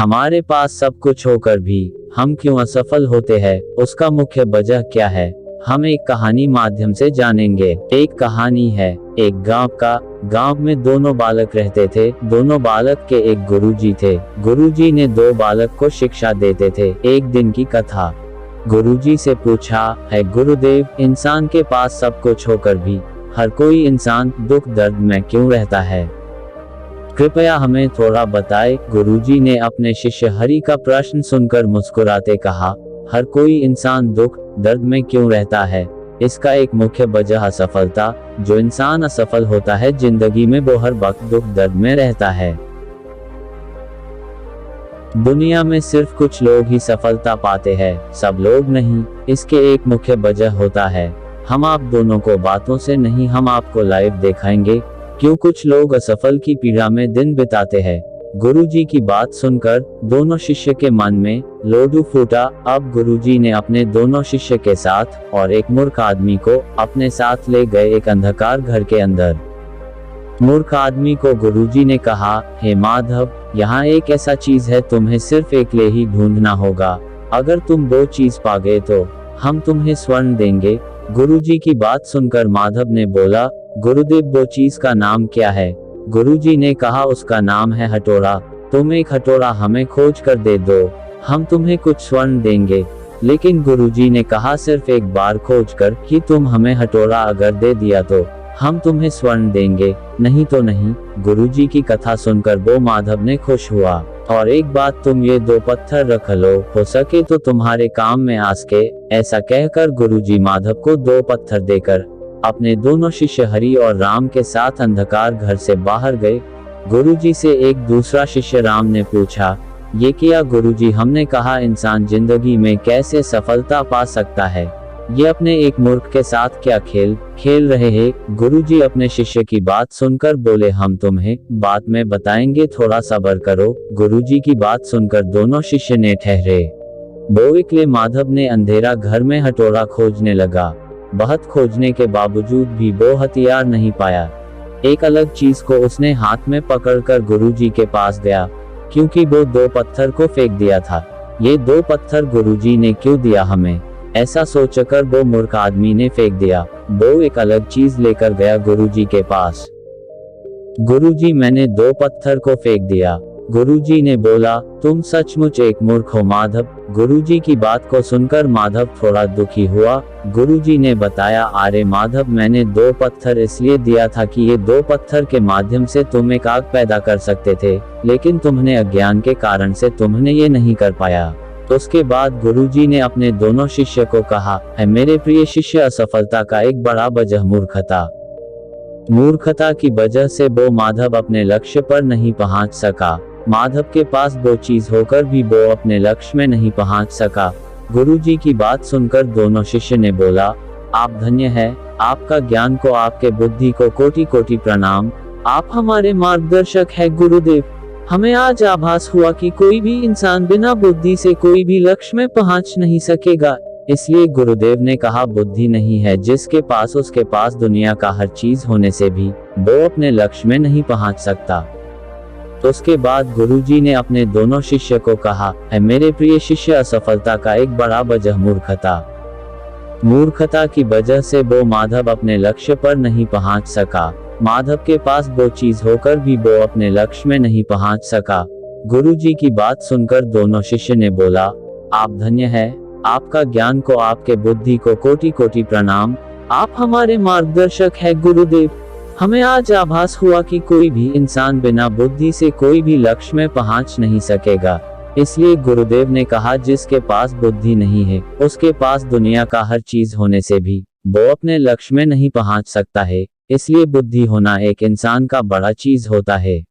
हमारे पास सब कुछ होकर भी हम क्यों असफल होते हैं, उसका मुख्य वजह क्या है, हम एक कहानी माध्यम से जानेंगे। एक कहानी है एक गांव में दोनों बालक रहते थे। दोनों बालक के एक गुरुजी थे। गुरुजी ने दो बालक को शिक्षा देते थे। एक दिन की कथा। गुरुजी से पूछा, है गुरुदेव, इंसान के पास सब कुछ होकर भी हर कोई इंसान दुख दर्द में क्यों रहता है? कृपया हमें थोड़ा बताएं। गुरुजी ने अपने शिष्य हरि का प्रश्न सुनकर मुस्कुराते कहा, हर कोई इंसान दुख दर्द में क्यों रहता है? इसका एक मुख्य वजह असफलता। जो इंसान असफल होता है जिंदगी में वो हर वक्त दुख दर्द में रहता है। दुनिया में सिर्फ कुछ लोग ही सफलता पाते हैं, सब लोग नहीं। इसके एक मुख्य वजह होता है। हम आप दोनों को बातों से नहीं, हम आपको लाइव दिखाएंगे क्यों कुछ लोग असफल की पीड़ा में दिन बिताते हैं। गुरुजी की बात सुनकर दोनों शिष्य के मन में लोडू फूटा। अब गुरुजी ने अपने दोनों शिष्य के साथ और एक मूर्ख आदमी को अपने साथ ले गए एक अंधकार घर के अंदर। मूर्ख आदमी को गुरुजी ने कहा, हे माधव, यहाँ एक ऐसा चीज है, तुम्हें सिर्फ अकेले ही ढूंढना होगा। अगर तुम वो चीज पा गए तो हम तुम्हें स्वर्ण देंगे। गुरुजी की बात सुनकर माधव ने बोला, गुरुदेव, वो चीज का नाम क्या है? गुरुजी ने कहा, उसका नाम है हथौड़ा। तुम एक हथौड़ा हमें खोज कर दे दो, हम तुम्हें कुछ स्वर्ण देंगे। लेकिन गुरुजी ने कहा, सिर्फ एक बार खोज कर ही तुम हमें हथौड़ा अगर दे दिया तो हम तुम्हें स्वर्ण देंगे, नहीं तो नहीं। गुरुजी की कथा सुनकर वो माधव ने खुश हुआ। और एक बात, तुम ये दो पत्थर रख लो, हो सके तो तुम्हारे काम में आ सके। ऐसा कहकर गुरुजी माधव को दो पत्थर देकर अपने दोनों शिष्य हरि और राम के साथ अंधकार घर से बाहर गए। गुरुजी से एक दूसरा शिष्य राम ने पूछा, ये किया गुरुजी? हमने कहा, इंसान जिंदगी में कैसे सफलता पा सकता है? ये अपने एक मूर्ख के साथ क्या खेल खेल रहे हैं? गुरुजी अपने शिष्य की बात सुनकर बोले, हम तुम्हें बाद में बताएंगे, थोड़ा सब्र करो। गुरुजी की बात सुनकर दोनों शिष्य ने ठहरे। वो अकेले माधव ने अंधेरा घर में हथौड़ा खोजने लगा। बहुत खोजने के बावजूद भी वो हथियार नहीं पाया। एक अलग चीज को उसने हाथ में पकड़कर गुरुजी के पास गया, क्योंकि वो दो पत्थर को फेंक दिया था। ये दो पत्थर गुरुजी ने क्यों दिया हमें? ऐसा सोचकर वो मूर्ख आदमी ने फेंक दिया। वो एक अलग चीज लेकर गया गुरुजी के पास। गुरुजी, मैंने दो पत्थर को फेंक दिया। गुरुजी ने बोला, तुम सचमुच एक मूर्ख हो माधव। गुरुजी की बात को सुनकर माधव थोड़ा दुखी हुआ। गुरुजी ने बताया, अरे माधव, मैंने दो पत्थर इसलिए दिया था कि ये दो पत्थर के माध्यम से तुम एक आग पैदा कर सकते थे, लेकिन तुमने अज्ञान के कारण से तुमने ये नहीं कर पाया। तो उसके बाद गुरुजी ने अपने दोनों शिष्य को कहा, है मेरे प्रिय शिष्य, असफलता का एक बड़ा वजह मूर्खता। मूर्खता की वजह से वो माधव अपने लक्ष्य पर नहीं पहुंच सका। माधव के पास वो चीज होकर भी वो अपने लक्ष्य में नहीं पहुंच सका। गुरुजी की बात सुनकर दोनों शिष्य ने बोला, आप धन्य हैं, आपका ज्ञान को, आपके बुद्धि को कोटि कोटि प्रणाम। आप हमारे मार्गदर्शक है गुरुदेव। हमें आज आभास हुआ कि कोई भी इंसान बिना बुद्धि से कोई भी लक्ष्य में पहुंच नहीं सकेगा। इसलिए गुरुदेव ने कहा, बुद्धि नहीं है जिसके पास, उसके पास दुनिया का हर चीज होने से भी वो अपने लक्ष्य में नहीं पहुंच सकता। तो उसके बाद गुरुजी ने अपने दोनों शिष्य को कहा, है मेरे प्रिय शिष्य, असफलता का एक बड़ा वजह मूर्खता। मूर्खता की वजह से वो माधव अपने लक्ष्य पर नहीं पहुंच सका। माधव के पास वो चीज होकर भी वो अपने लक्ष्य में नहीं पहुंच सका। गुरुजी की बात सुनकर दोनों शिष्य ने बोला, आप धन्य हैं, आपका ज्ञान को, आपके बुद्धि को कोटि कोटि प्रणाम। आप हमारे मार्गदर्शक है गुरुदेव। हमें आज आभास हुआ कि कोई भी इंसान बिना बुद्धि से कोई भी लक्ष्य में पहुंच नहीं सकेगा। इसलिए गुरुदेव ने कहा, जिसके पास बुद्धि नहीं है, उसके पास दुनिया का हर चीज होने से भी वो अपने लक्ष्य में नहीं पहुंच सकता है। इसलिए बुद्धि होना एक इंसान का बड़ा चीज होता है।